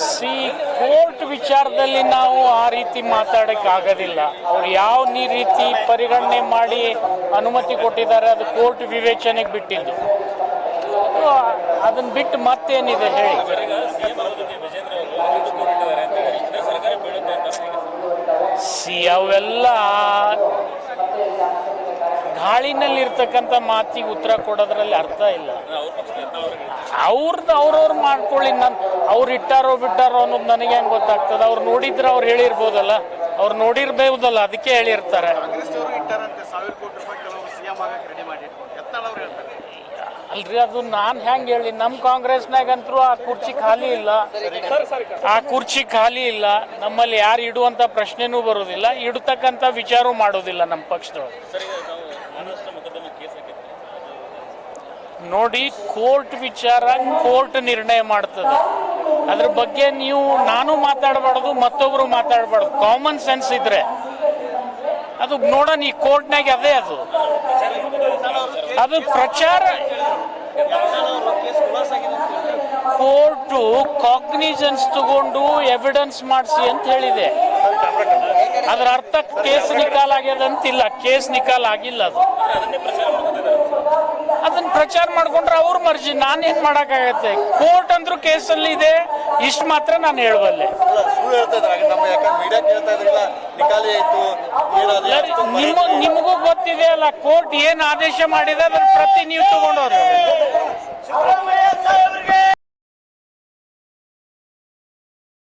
C court ವಿಚಾರದಲ್ಲಿ ನಾವು ಆ ರೀತಿ ಮಾತಾಡೋಕ್ಕಾಗೋದಿಲ್ಲ. ಅವ್ರು ಯಾವ ರೀತಿ ಪರಿಗಣನೆ ಮಾಡಿ ಅನುಮತಿ ಕೊಟ್ಟಿದ್ದಾರೆ ಅದು ಕೋರ್ಟ್ ವಿವೇಚನೆಗೆ ಬಿಟ್ಟಿದ್ದು. ಅದನ್ನು ಬಿಟ್ಟು ಮತ್ತೇನಿದೆ ಹೇಳಿ. ಸಿ ಅವೆಲ್ಲ ಗಾಳಿನಲ್ಲಿರ್ತಕ್ಕಂಥ ಮಾತಿಗೆ ಉತ್ತರ ಕೊಡೋದ್ರಲ್ಲಿ ಅರ್ಥ ಇಲ್ಲ. ಅವ್ರವ್ರು ಮಾಡ್ಕೊಳ್ಳಿ. ಅವ್ರು ಇಟ್ಟಾರೋ ಬಿಟ್ಟಾರೋ ಅನ್ನೋದು ನನಗೆ ಹೆಂಗೆ ಗೊತ್ತಾಗ್ತದೆ? ಅವ್ರು ನೋಡಿದ್ರೆ ಅವ್ರು ಹೇಳಿರ್ಬೋದಲ್ಲ, ಅವ್ರು ನೋಡಿರ್ಬೋದಲ್ಲ, ಅದಕ್ಕೆ ಹೇಳಿರ್ತಾರೆ. ಅಲ್ರಿ, ಅದು ನಾನು ಹೆಂಗೆ ಹೇಳಿ? ನಮ್ಮ ಕಾಂಗ್ರೆಸ್ನಾಗಂತರೂ ಆ ಕುರ್ಚಿ ಖಾಲಿ ಇಲ್ಲ, ನಮ್ಮಲ್ಲಿ ಯಾರು ಇಡುವಂಥ ಪ್ರಶ್ನೆನೂ ಬರೋದಿಲ್ಲ, ಇಡತಕ್ಕಂಥ ವಿಚಾರ ಮಾಡೋದಿಲ್ಲ ನಮ್ಮ ಪಕ್ಷದೊಳಗೆ. ನೋಡಿ, ಕೋರ್ಟ್ ವಿಚಾರ ಕೋರ್ಟ್ ನಿರ್ಣಯ ಮಾಡ್ತದೆ. ಅದ್ರ ಬಗ್ಗೆ ನಾನು ಮಾತಾಡಬಾರ್ದು, ಮತ್ತೊಬ್ರು ಮಾತಾಡಬಾರ್ದು. ಕಾಮನ್ ಸೆನ್ಸ್ ಇದ್ರೆ ಅದು ನೋಡೋಣ. ಈ ಕೋರ್ಟ್ನಾಗ ಅದು ಪ್ರಚಾರ. ಕೋರ್ಟು ಕಾಗ್ನಿಜನ್ಸ್ ತಗೊಂಡು ಎವಿಡೆನ್ಸ್ ಮಾಡಿಸಿ ಅಂತ ಹೇಳಿದೆ. ಅದರ ಅರ್ಥ ಕೇಸ್ ನಿಕಾಲ್ ಆಗ್ಯದಂತಿಲ್ಲ. ಕೇಸ್ ನಿಕಾಲ್ ಆಗಿಲ್ಲ. ಅದನ್ನ ಪ್ರಚಾರ ಮಾಡ್ಕೊಂಡ್ರೆ ಅವ್ರ ಮರ್ಜಿ, ನಾನೇನ್ ಮಾಡಕ್ಕಾಗತ್ತೆ? ಕೋರ್ಟ್ ಅಂದ್ರೂ ಕೇಸಲ್ಲಿ ಇದೆ, ಇಷ್ಟು ಮಾತ್ರ ನಾನು ಹೇಳಬಲ್ಲೆ. ನಿಮಗೂ ಗೊತ್ತಿದೆ ಅಲ್ಲ, ಕೋರ್ಟ್ ಏನ್ ಆದೇಶ ಮಾಡಿದೆ ಅದನ್ನ ಪ್ರತಿ ನೀವು ತಗೊಂಡವ್ರು.